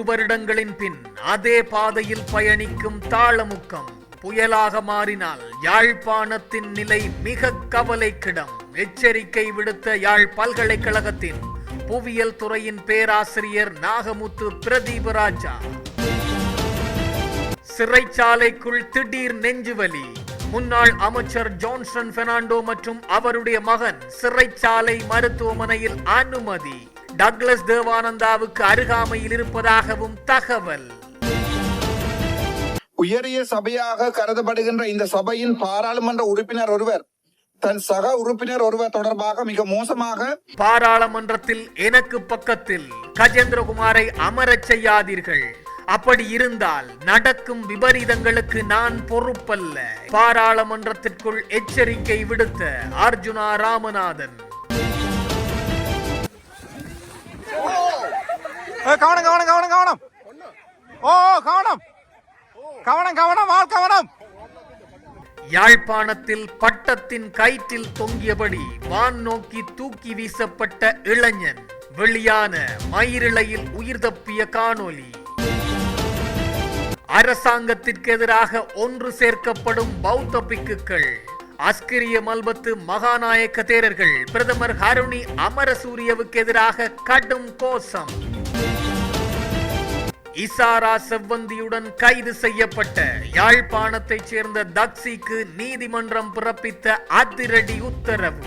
வருடங்களின் பின் அதே பாதையில் பயணிக்கும் தாளமுக்கம் புயலாக மாறினால் யாழ்ப்பாணத்தின் நிலை மிக கவலைக்கிடம். எச்சரிக்கை விடுத்த யாழ் பல்கலைக்கழகத்தின் புவியியல் துறையின் பேராசிரியர் நாகமுத்து பிரதீபராஜா. சிறைச்சாலைக்குள் திடீர் நெஞ்சுவலி. முன்னாள் அமைச்சர் ஜான்சன் பெர்னாண்டோ மற்றும் அவருடைய மகன் சிறைச்சாலை மருத்துவமனையில் அனுமதி. டக்ளஸ் தேவானந்தாவுக்கு அருகாமையில் இருப்பதாகவும் தகவல். உயரிய சபையாக கருதப்படுகின்ற இந்த சபையின் பாராளுமன்ற உறுப்பினர் ஒருவர் தன் சக உறுப்பினர் ஒருவர் தொடர்பாக மிக மோசமாக பாராளுமன்றத்தில் எனக்கு பக்கத்தில் கஜேந்திரகுமாரை அமரச் செய்யாதீர்கள். அப்படி இருந்தால் நடக்கும் விபரீதங்களுக்கு நான் பொறுப்பல்ல. பாராளுமன்றத்திற்குள் எச்சரிக்கை விடுத்த அர்ஜுனா ராமநாதன். கவனம் கவனம் கவனம் கவனம் கவனம் கவனம் கவனம் ஆள் கவனம். யாழ்ப்பாணத்தில் பட்டத்தின் கயிற்றில் தொங்கியபடி வான் நோக்கி தூக்கி வீசப்பட்ட இளைஞன். வெளியான மயிரிழையில் உயிர் தப்பிய காணொலி. அரசாங்கத்திற்கு எதிராக ஒன்று சேர்க்கப்படும் பௌத்த பிக்குகள். அஸ்கிரிய மல்பத்து மகாநாயக்க தேரர்கள் பிரதமர் ஹருணி அமரசூரியவுக்கு எதிராக கடும் கோஷம். இசாரா செவ்வந்தியுடன் கைது செய்யப்பட்ட யாழ்ப்பாணத்தைச் சேர்ந்த தக்சிக்கு நீதிமன்றம் பிறப்பித்த அதிரடி உத்தரவு.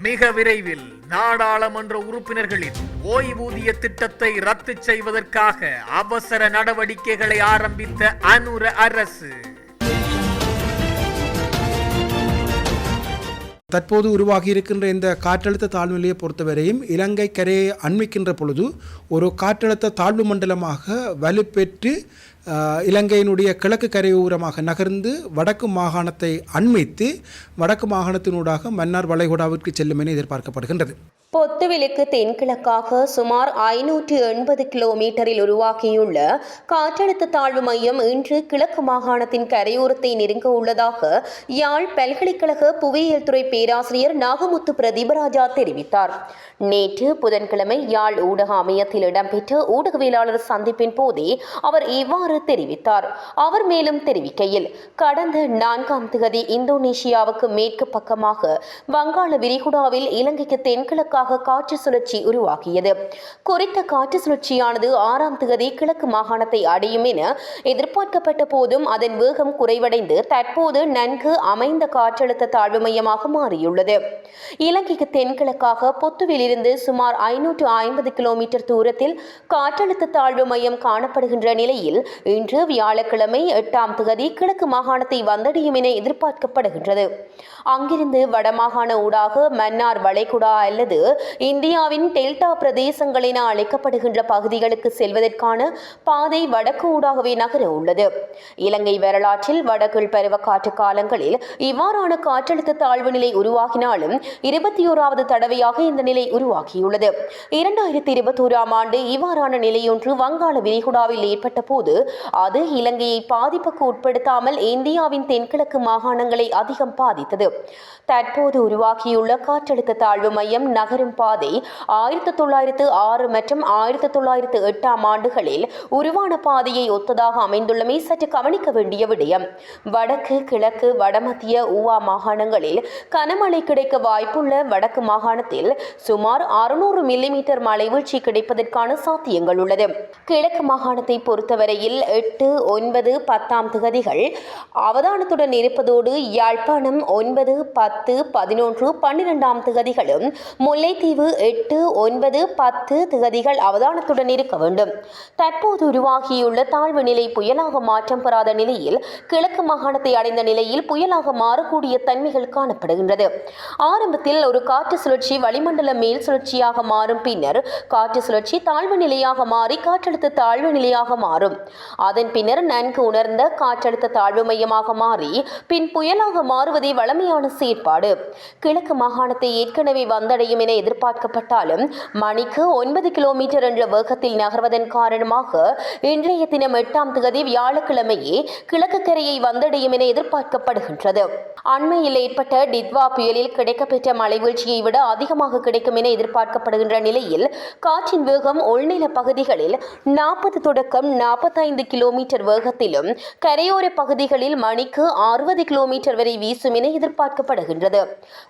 மிக விரைவில் நாடாளுமன்ற உறுப்பினர்களின் ஓய்வூதிய திட்டத்தை ரத்து செய்வதற்காக அவசர நடவடிக்கைகளை ஆரம்பித்த அனுர அரசு. தற்போது உருவாகி இருக்கின்ற இந்த காற்றழுத்த தாழ்வு நிலையை பொறுத்தவரையும் இலங்கை கரையை அண்மிக்கின்ற பொழுது ஒரு காற்றழுத்த தாழ்வு மண்டலமாக வலுப்பெற்று இலங்கையினுடைய கிழக்கு கரையோரமாக நகர்ந்து வடக்கு மாகாணத்தை அண்மித்து வடக்கு மாகாணத்தினூடாக மன்னார் வளைகுடாவிற்கு செல்லும் என எதிர்பார்க்கப்படுகின்றது. பொத்துவிலுக்கு தென்கிழக்காக சுமார் 580 கிலோமீட்டரில் உருவாக்கியுள்ள காற்றழுத்த தாழ்வு மையம் இன்று கிழக்கு மாகாணத்தின் கரையோரத்தை நெருங்க உள்ளதாக யாழ் பல்கலைக்கழக புவியியல் துறை பேராசிரியர் நாகமுத்து பிரதீபராஜா தெரிவித்தார். நேற்று புதன்கிழமை யாழ் ஊடக அமையத்தில் இடம்பெற்ற ஊடகவியலாளர் சந்திப்பின் போதே அவர் இவ்வாறு தெரிவித்தார். அவர் மேலும் தெரிவிக்கையில், கடந்த 4ஆம் தேதி இந்தோனேஷியாவுக்கு மேற்கு பக்கமாக வங்காள விரிகுடாவில் இலங்கைக்கு தென்கிழக்காக காற்று சுழற்சி உருவாகியது. குறித்த காற்று சுழற்சியானது 6ஆம் தேதி கிழக்கு மாகாணத்தை அடையும் என எதிர்பார்க்கப்பட்ட போதும் அதன் வேகம் குறைவடைந்து தற்போது நன்கு அமைந்த காற்றழுத்த தாழ்வு மையமாக மாறியுள்ளது. இலங்கைக்கு தென்கிழக்காக பொத்துவில் இருந்து சுமார் 550 கிலோமீட்டர் தூரத்தில் காற்றழுத்த தாழ்வு மையம் காணப்படுகின்ற நிலையில் இன்று வியாழக்கிழமை 8ஆம் தேதி கிழக்கு மாகாணத்தை வந்தடையும் என எதிர்பார்க்கப்படுகின்றது. அங்கிருந்து வடமாகாண ஊடாக மன்னார் வளைகுடா அல்லது இந்தியாவின் டெல்டா பிரதேசங்கள் என அழைக்கப்படுகின்ற பகுதிகளுக்கு செல்வதற்கான பாதை வடக்கு ஊடாகவே நகர உள்ளது. இலங்கை வரலாற்றில் வடகிழ் பருவக்காற்று காலங்களில் இவ்வாறான காற்றழுத்த தாழ்வு நிலை உருவாகினாலும் 21வது தடவையாக இந்த நிலை உருவாகியுள்ளது. 2021ஆம் ஆண்டு இவ்வாறான நிலையொன்று வங்காள விரிகுடாவில் ஏற்பட்ட போது அது இலங்கையை பாதிப்புக்கு உட்படுத்தாமல் இந்தியாவின் தென்கிழக்கு மாகாணங்களை அதிகம் பாதித்தது. தற்போது உருவாகியுள்ள காற்றழுத்த தாழ்வு மையம் நகரும் பாதை 1906 மற்றும் 1908ஆம் ஆண்டுகளில் உருவான பாதையை ஒத்ததாக அமைந்துள்ளமை சற்று கவனிக்க வேண்டிய விடயம். வடக்கு, கிழக்கு, வடமத்திய ஊவா மாகாணங்களில் கனமழை கிடைக்க வாய்ப்புள்ள வடக்கு மாகாணத்தில் சுமார் 600 மில்லிமீட்டர் மழை வீழ்ச்சி கிடைப்பதற்கான சாத்தியங்கள் உள்ளது. கிழக்கு மாகாணத்தை பொறுத்தவரையில் 8, 9, 10ஆம் தேதிகள் அவதானத்துடன் இருப்பதோடு யாழ்ப்பாணம் 9, 10, 11, 12ஆம் தேதிகளும் முல்லைத்தீவு 8, 9, 10 தேதிகள் அவதானத்துடன் இருக்க வேண்டும். தற்போது உருவாகியுள்ள தாழ்வு நிலை புயலாக மாற்றம் பெறாத நிலையில் கிழக்கு மாகாணத்தை அடைந்த நிலையில் புயலாக மாறக்கூடிய தன்மைகள் காணப்படுகின்றது. ஆரம்பத்தில் ஒரு காற்று சுழற்சி வளிமண்டல மேல் சுழற்சியாக மாறும். பின்னர் காற்று சுழற்சி தாழ்வு நிலையாக மாறி காற்றழுத்த தாழ்வு நிலையாக மாறும். அதன் பின்னர் நன்கு உணர்ந்த காற்றழுத்த தாழ்வு மையமாக மாறி பின் புயலாக மாறுவதே வழமையான செயற்பாடு. கிழக்கு மாகாணத்தை ஏற்கனவே வந்தடையும் என என எதிர்பார்க்கப்பட்டாலும் மணிக்கு 9 கிலோமீட்டர் என்ற வேகத்தில் நகர்வதன் காரணமாக இன்றைய தினம் 8ஆம் தேதி வியாழக்கிழமையே கிழக்கு கரையை வந்தடையும் என எதிர்பார்க்கப்படுகின்றது. அண்மையில் ஏற்பட்ட டித்வா புயலில் கிடைக்கப்பெற்ற மழை வீழ்ச்சியை விட அதிகமாக கிடைக்கும் என எதிர்பார்க்கப்படுகின்ற நிலையில் காற்றின் வேகம் உள்நில பகுதிகளில் 40 தொடக்கம் 45 கிலோமீட்டர் வேகத்திலும் கரையோர பகுதிகளில் மணிக்கு 60 கிலோமீட்டர் வரை வீசும் என எதிர்பார்க்கப்படுகின்றது.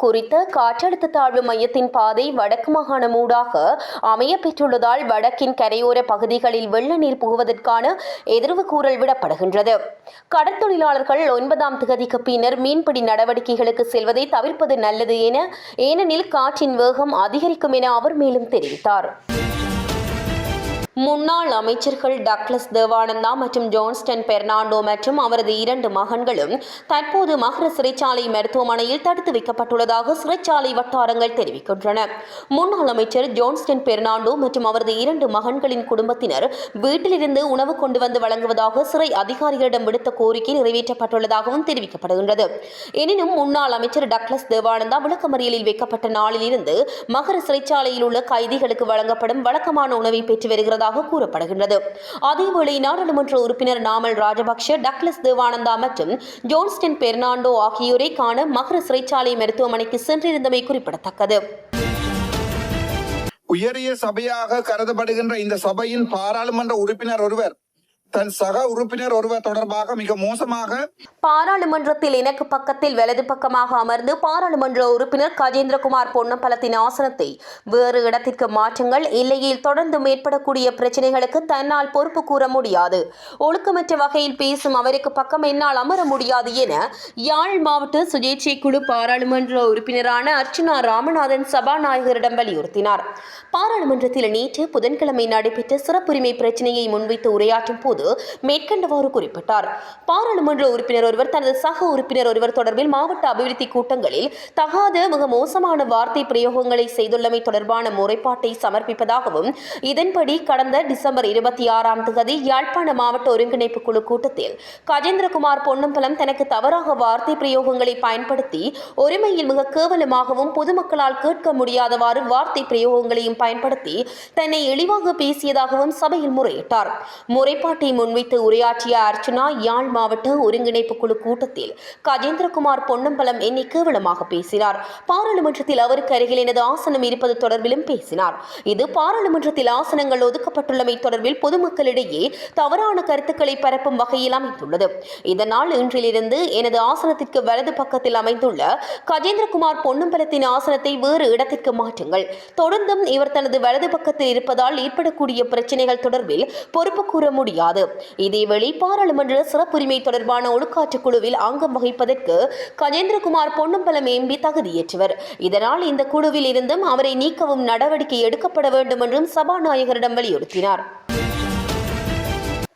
குறித்த காற்றழுத்த தாழ்வு மையத்தின் பாதை வடக்கு மாகாணம் ஊடாக அமைய பெற்றுள்ளதால் வடக்கின் கரையோர பகுதிகளில் வெள்ள நீர் புகுவதற்கான எதிர்வு கூறல் விடப்படுகின்றது. கடற்தொழிலாளர்கள் 9ஆம் தேதிக்கு பின்னர் மீன்பிடி நடவடிக்கைகளுக்கு செல்வதை தவிர்ப்பது நல்லது ஏனெனில் காற்றின் வேகம் அதிகரிக்கும் என அவர் மேலும் தெரிவித்தார். முன்னாள் அமைச்சர்கள் டக்ளஸ் தேவானந்தா மற்றும் ஜோன்ஸ்டன் பெர்னாண்டோ மற்றும் அவரது 2 மகன்களும் தற்போது மகர சிறைச்சாலை மருத்துவமனையில் தடுத்து வைக்கப்பட்டுள்ளதாக சிறைச்சாலை வட்டாரங்கள் தெரிவிக்கின்றன. முன்னாள் அமைச்சர் ஜோன்ஸ்டன் பெர்னாண்டோ மற்றும் அவரது 2 மகன்களின் குடும்பத்தினர் வீட்டிலிருந்து உணவு கொண்டு வந்து வழங்குவதாக சிறை அதிகாரிகளிடம் விடுத்த கோரிக்கை நிறைவேற்றப்பட்டுள்ளதாகவும் தெரிவிக்கப்படுகின்றது. எனினும் முன்னாள் அமைச்சர் டக்ளஸ் தேவானந்தா விளக்கமறியலில் வைக்கப்பட்ட நாளில் இருந்து மகர சிறைச்சாலையில் உள்ள கைதிகளுக்கு வழங்கப்படும் வழக்கமான உணவை பெற்று வருகிறதாக கூறப்படுகின்றது. அதேவேளை நாடாளுமன்ற உறுப்பினர் நாமல் ராஜபக்ஷ, டக்ளஸ் தேவானந்தா மற்றும் ஜோன்ஸ்டன் பெர்னாண்டோ ஆகியோரை காண மகர சிறைச்சாலை மருத்துவமனைக்கு சென்றிருந்தமை குறிப்பிடத்தக்கது. உயரிய சபையாக கருதப்படுகின்ற இந்த சபையின் பாராளுமன்ற உறுப்பினர் ஒருவர் தன் சக உறுப்பினர் ஒருவர் தொடர்பாக மிக மோசமாக பாராளுமன்றத்தில் எனக்கு பக்கத்தில் வலது பக்கமாக அமர்ந்து பாராளுமன்ற உறுப்பினர் கஜேந்திரகுமார் பொன்னம்பலத்தின் ஆசனத்தை வேறு இடத்திற்கு மாற்றுங்கள், இல்லையில் தொடர்ந்து ஏற்படக்கூடிய பிரச்சனைகளுக்கு தன்னால் பொறுப்பு கூற முடியாது. ஒழுக்கமற்ற வகையில் பேசும் அவருக்கு பக்கம் என்னால் அமர முடியாது என யாழ் மாவட்ட சுயேட்சை குழு பாராளுமன்ற உறுப்பினரான அர்ச்சுனா ராமநாதன் சபாநாயகரிடம் வலியுறுத்தினார். பாராளுமன்றத்தில் நேற்று புதன்கிழமை நடைபெற்ற சிறப்புரிமை பிரச்சினையை முன்வைத்து உரையாற்றும் போது மேற்கண்டவாறு குறிப்பிட்டார். பாராளுமன்ற உறுப்பினர் ஒருவர் தனது சக உறுப்பினர் ஒருவர் தொடர்பில் மாவட்ட அபிவிருத்தி கூட்டங்களில் தகாத மிக மோசமான வார்த்தை பிரயோகங்களை செய்துள்ளமை தொடர்பான முறைப்பாட்டை சமர்ப்பிப்பதாகவும், இதன்படி கடந்த டிசம்பர் 26ஆம் தேதி யாழ்ப்பாண மாவட்ட ஒருங்கிணைப்பு குழு கூட்டத்தில் கஜேந்திரகுமார் பொன்னம்பலம் தனக்கு தவறாக வார்த்தை பிரயோகங்களை பயன்படுத்தி ஒருமையில் மிக கேவலமாகவும் பொதுமக்களால் கேட்க முடியாதவாறு வார்த்தை பிரயோகங்களையும் பயன்படுத்தி தன்னை இழிவாக பேசியதாகவும் சபையில் முறையிட்டார். முறைப்பாட்டை முன்வைத்து உரையாற்றிய அர்ச்சுனா, யாழ் மாவட்ட ஒருங்கிணைப்பு குழு கூட்டத்தில் கஜேந்திரகுமார் பொன்னம்பலம் என்னை கேவலமாக பேசினார். பாராளுமன்றத்தில் அவருக்கு அருகில் எனது ஆசனம் இருப்பது தொடர்பிலும் பேசினார். இது பாராளுமன்றத்தில் ஆசனங்கள் ஒதுக்கப்பட்டுள்ளமை தொடர்பில் பொதுமக்களிடையே தவறான கருத்துக்களை பரப்பும் வகையில் அமைந்துள்ளது. இதனால் இன்றிலிருந்து எனது ஆசனத்திற்கு வலது பக்கத்தில் அமைந்துள்ள கஜேந்திரகுமார் பொன்னம்பலத்தின் ஆசனத்தை வேறு இடத்திற்கு மாற்றுங்கள். தொடர்ந்தும் இவர் தனது வலது பக்கத்தில் இருப்பதால் ஏற்படக்கூடிய பிரச்சனைகள் தொடர்பில் பொறுப்பு கூற முடியாது. இதேவேளை பாராளுமன்ற சிறப்புரிமை தொடர்பான ஒழுக்காற்று குழுவில் அங்கம் வகிப்பதற்கு கஜேந்திரகுமார் பொன்னம்பலம் எம்பி தகுதியேற்றவர். இதனால் இந்த குழுவில் இருந்தும் அவரை நீக்கவும் நடவடிக்கை எடுக்கப்பட வேண்டும் என்றும் சபாநாயகரிடம் வலியுறுத்தினார்.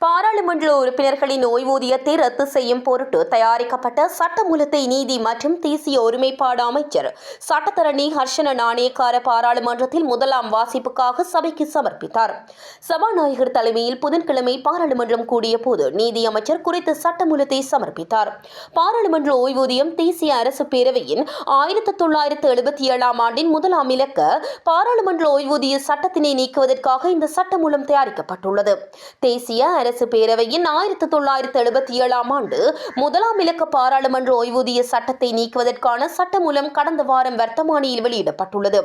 பாராளுமன்ற உறுப்பினர்களின் ஓய்வூதியத்தை ரத்து செய்யும் பொருட்டு தயாரிக்கப்பட்ட சட்டமூலத்தை நீதி மற்றும் தேசிய ஒருமைப்பாடு அமைச்சர் சட்டத்தரணி ஹர்ஷன நாணயக்கார பாராளுமன்றத்தில் முதலாம் வாசிப்புக்காக சபைக்கு சமர்ப்பித்தார். சபாநாயகர் தலைமையில் புதன்கிழமை பாராளுமன்றம் கூடிய போது நீதி அமைச்சர் குறித்த சட்டமூலத்தை சமர்ப்பித்தார். பாராளுமன்ற ஓய்வூதியம் தேசிய அரசு பேரவையின் 1977ஆம் ஆண்டின் முதலாம் இலக்க பாராளுமன்ற ஓய்வூதிய சட்டத்தினை நீக்குவதற்காக இந்த சட்டமூலம் தயாரிக்கப்பட்டுள்ளது. தேசிய அரசு பேரவையின் 1977ஆம் ஆண்டு முதலாம் இலக்க பாராளுமன்ற ஓய்வூதிய சட்டத்தை நீக்குவதற்கான சட்டமூலம் கடந்த வாரம் வர்த்தமானியில் வெளியிடப்பட்டுள்ளது.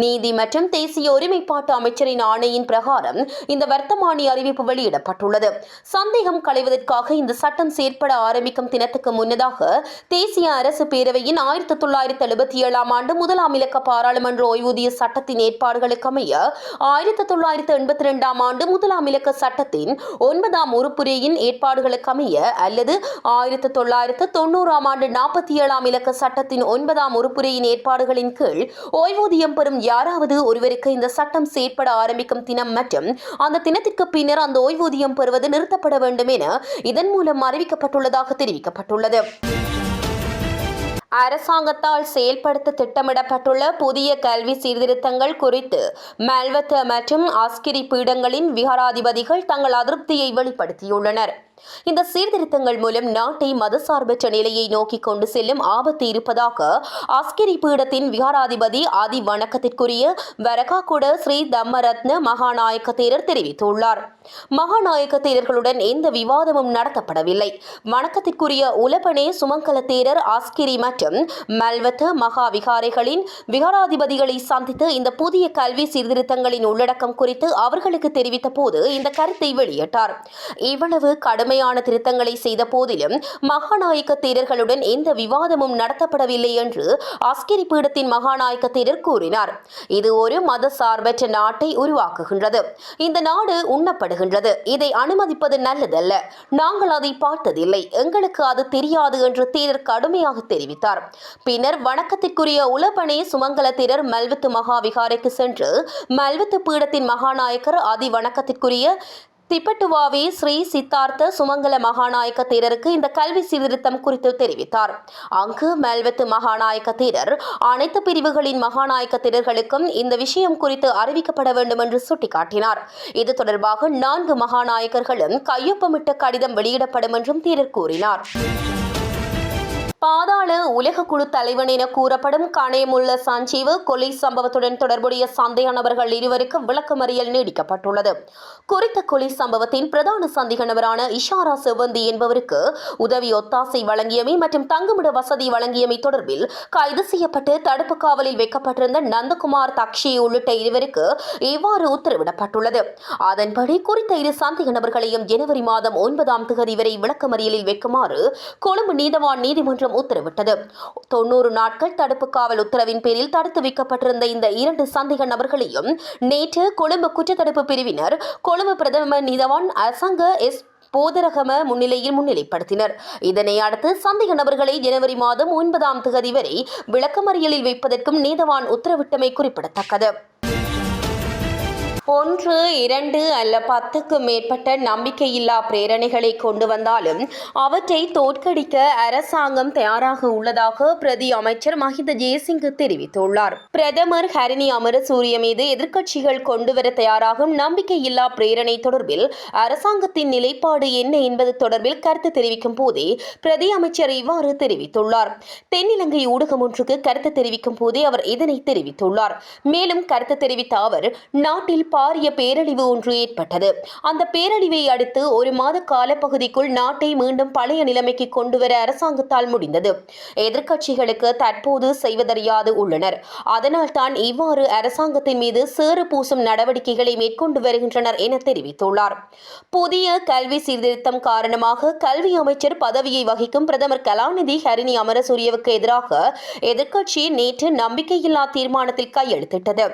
நீதி மற்றும் தேசிய ஒருமைப்பாட்டு அமைச்சரின் ஆணையின் பிரகாரம் இந்த வர்த்தமானி அறிவிப்பு வெளியிடப்பட்டுள்ளது. சந்தேகம் களைவதற்காக இந்த சட்டம் செயற்பட ஆரம்பிக்கும் தினத்துக்கு முன்னதாக தேசிய அரசு பேரவையின் 1977ஆம் ஆண்டு முதலாம் இலக்க பாராளுமன்ற ஓய்வூதிய சட்டத்தின் ஏற்பாடுகளுக்கு அமைய 1982ஆம் ஆண்டு முதலாம் இலக்க சட்டத்தின் 9ஆம் உறுப்புரையின் ஏற்பாடுகளுக்கு அமைய அல்லது 1990ஆம் ஆண்டு 47ஆம் இலக்க சட்டத்தின் 9ஆம் உறுப்புரையின் ஏற்பாடுகளின் கீழ் ஓய்வூதியம் பெறும் யாராவது ஒருவருக்கு இந்த சட்டம் செயற்பட ஆரம்பிக்கும் தினம் மற்றும் அந்த தினத்திற்கு பின்னர் அந்த ஓய்வூதியம் பெறுவது நிறுத்தப்பட வேண்டும் என இதன் மூலம் அறிவிக்கப்பட்டுள்ளதாக தெரிவிக்கப்பட்டுள்ளது. அரசாங்கத்தால் செயல்படுத்த திட்டமிடப்பட்டுள்ள புதிய கல்வி சீர்திருத்தங்கள் குறித்து மல்வத்த மற்றும் அஸ்கிரி பீடங்களின் விகாராதிபதிகள் தங்கள் அதிருப்தியை வெளிப்படுத்தியுள்ளனர். இந்த சீர்திருத்தங்கள் மூலம் நாட்டை மதசார்பற்ற நிலையை நோக்கி கொண்டு செல்லும் ஆபத்து இருப்பதாக அஸ்கிரி பீடத்தின் விகாராதிபதி ஆதி வணக்கத்திற்குரிய வரகாகுட ஸ்ரீ தம்மரத்ன மகாநாயக்க தேரர் தெரிவித்துள்ளார். மகாநாயக்க தேரர்களுடன் எந்த விவாதமும் நடத்தப்படவில்லை. வணக்கத்திற்குரிய உலபனே சுமங்கல தேரர் அஸ்கிரி மற்றும் மல்வத்த மகா விகாரைகளின் விகாராதிபதிகளை சந்தித்து இந்த புதிய கல்வி சீர்திருத்தங்களின் உள்ளடக்கம் குறித்து அவர்களுக்கு தெரிவித்த போது இந்த கருத்தை வெளியிட்டார். இவ்வளவு கடுமையான திருத்தங்களை செய்த போதிலும் மகாநாயக்க தேரர்களுடன் எந்த விவாதமும் நடத்தப்படவில்லை என்று அஸ்கிரி பீடத்தின் மகாநாயக்க தேரர் கூறினார். இது ஒரு மத சார்பற்ற நாட்டை உருவாக்குகின்றது. இந்த நாடு உண்ணப்படுகின்றது. இதை அனுமதிப்பது நல்லதல்ல. நாங்கள் அதை பார்த்ததில்லை. எங்களுக்கு அது தெரியாது என்று தேரர் கடுமையாக தெரிவித்தார். பின்னர் வணக்கத்திற்குரிய உலபனே சுமங்கல தேரர் மல்வத்து மகா விகாரைக்கு சென்று மல்வத்து பீடத்தின் மகாநாயக்கர் ஆதி வணக்கத்திற்குரிய திப்பட்டுவாவே ஸ்ரீ சித்தார்த்த சுமங்கல மகாநாயக்க தேரருக்கு இந்த கல்வி சீர்திருத்தம் குறித்து தெரிவித்தார். அங்கு மல்வத்து மகாநாயக்க தேரர் அனைத்து பிரிவுகளின் மகாநாயக்க தேரர்களுக்கும் இந்த விஷயம் குறித்து அறிவிக்கப்பட வேண்டும் என்று சுட்டிக்காட்டினார். இது தொடர்பாக 4 மகாநாயக்கர்களும் கையொப்பமிட்ட கடிதம் வெளியிடப்படும் என்றும் தேரர் கூறினார். பாதாள உலக குழு தலைவன் என கூறப்படும் கணேமுல்ல சஞ்சீவ் கொலை சம்பவத்துடன் தொடர்புடைய சந்தேக நபர்கள் 2 விளக்கமறியல் நீடிக்கப்பட்டுள்ளது. குறித்த கொலை சம்பவத்தின் பிரதான சந்தேக நபரான இஷாரா செவந்தி என்பவருக்கு உதவி ஒத்தாசை வழங்கியமை மற்றும் தங்குமிட வசதி வழங்கியமை தொடர்பில் கைது செய்யப்பட்டு தடுப்பு காவலில் வைக்கப்பட்டிருந்த நந்தகுமார் தக்ஷி உள்ளிட்ட 2 இவ்வாறு உத்தரவிடப்பட்டுள்ளது. அதன்படி குறித்த 2 சந்தேக நபர்களையும் ஜனவரி மாதம் 9ஆம் தேதி வரை விளக்கமறியலில் வைக்குமாறு கொழும்பு நீதவான் நீதிமன்றம் உத்தரவிட்டது. 90 நாட்கள் தடுப்பு காவல் உத்தரவின் பேரில் தடுத்து வைக்கப்பட்டிருந்த இந்த 2 சந்தேக நபர்களையும் நேற்று கொழும்பு குற்றத்தடுப்பு பிரிவினர் கொழும்பு பிரதம நீதவான் அசங்க எஸ் போதரகம முன்னிலைப்படுத்தினர். இதனை அடுத்து சந்தேக நபர்களை ஜனவரி மாதம் 9ஆம் தேதி வரை விளக்கமறியலில் வைப்பதற்கும் நீதவான் உத்தரவிட்டமை குறிப்பிடத்தக்கது. 1, 2 அல்ல 10க்கு மேற்பட்ட நம்பிக்கையில்லா பிரேரணைகளை கொண்டு வந்தாலும் அவற்றை தோற்கடிக்க அரசாங்கம் தயாராக உள்ளதாக பிரதி அமைச்சர் மஹிந்த ஜெயசிங்க தெரிவித்துள்ளார். பிரதமர் ஹரிணி அமரசூரிய மீது எதிர்க்கட்சிகள் கொண்டுவர தயாராகும் நம்பிக்கையில்லா பிரேரணை தொடர்பில் அரசாங்கத்தின் நிலைப்பாடு என்ன என்பது தொடர்பில் கருத்து தெரிவிக்கும் போதே பிரதி அமைச்சர் இவ்வாறு தெரிவித்துள்ளார். தென்னிலங்கை ஊடகம் ஒன்றுக்கு கருத்து தெரிவிக்கும் போதே அவர் இதனை தெரிவித்துள்ளார். மேலும் கருத்து தெரிவித்த அவர், நாட்டில் பாரிய பேரழிவு ஒன்று ஏற்பட்டது. அந்த பேரழிவை அடுத்து 1 மாத காலப்பகுதிக்குள் நாட்டை மீண்டும் பழைய நிலைமைக்கு கொண்டுவர அரசாங்கத்தால் முடிந்தது. எதிர்க்கட்சிகளுக்கு தற்போது செய்வதறியாது உள்ளனர். அதனால் தான் இவ்வாறு அரசாங்கத்தின் மீது சேறு பூசும் நடவடிக்கைகளை மேற்கொண்டு வருகின்றனர் என தெரிவித்துள்ளார். புதிய கல்வி சீர்திருத்தம் காரணமாக கல்வி அமைச்சர் பதவியை வகிக்கும் பிரதமர் கலாநிதி ஹரிணி அமரசூரியவுக்கு எதிராக எதிர்க்கட்சி நேற்று நம்பிக்கையில்லா தீர்மானத்தில் கையெழுத்திட்டது.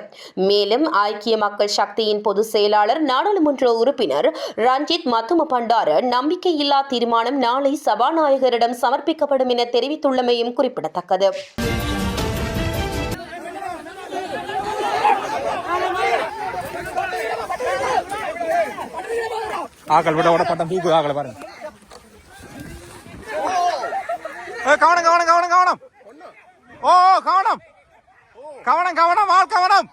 மேலும் ஐக்கிய மக்கள் சக்தியின் பொதுச் செயலாளர் நாடாளுமன்ற உறுப்பினர் ரஞ்சித் மத்தும பண்டார நம்பிக்கையில்லா தீர்மானம் நாளை சபாநாயகரிடம் சமர்ப்பிக்கப்படும் என தெரிவித்துள்ளமையும் குறிப்பிடத்தக்கது. ஆக்கள் விட விட பட்டம் தூக்கு ஆக்களை பாருங்க. கவனம் கவனம் கவனம் கவனம். ஓ கவனம் கவனம் கவனம் ஆள் கவனம்.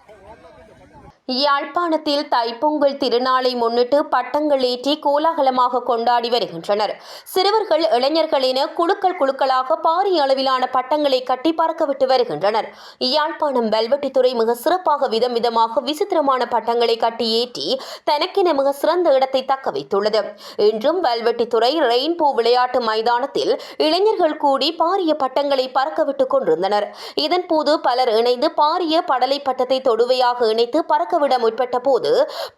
யாழ்ப்பாணத்தில் தைப்பொங்கல் திருநாளை முன்னிட்டு பட்டங்கள் ஏற்றி கோலாகலமாக கொண்டாடி வருகின்றனர். சிறுவர்கள், இளைஞர்கள் என குழுக்களாக பாரிய அளவிலான பட்டங்களை கட்டி பறக்கவிட்டு வருகின்றனர். யாழ்ப்பாணம் வெல்வெட்டித்துறை மிக சிறப்பாக விதமாக விசித்திரமான பட்டங்களை கட்டி ஏற்றி தனக்கென மிக சிறந்த இடத்தை தக்க வைத்துள்ளது. இன்றும் வெல்வெட்டித்துறை ரெயின்போ விளையாட்டு மைதானத்தில் இளைஞர்கள் கூடி பாரிய பட்டங்களை பறக்கவிட்டுக் கொண்டிருந்தனர். இதன்போது பலர் இணைந்து பாரிய படலை பட்டத்தை தொடுவையாக இணைத்து பறக்க விட முற்பட்ட போது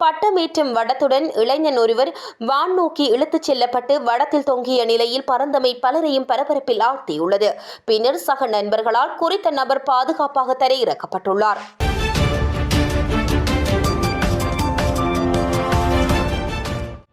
பட்டமேற்றும் வடத்துடன் இளைஞன் ஒருவர் வான் நோக்கி இழுத்துச் செல்லப்பட்டு வடத்தில் தொங்கிய நிலையில் பறந்தமை பலரையும் பரபரப்பில் ஆழ்த்தியுள்ளது. பின்னர் சக நண்பர்களால் குறித்த நபர் பாதுகாப்பாக தரையிறக்கப்பட்டுள்ளார்.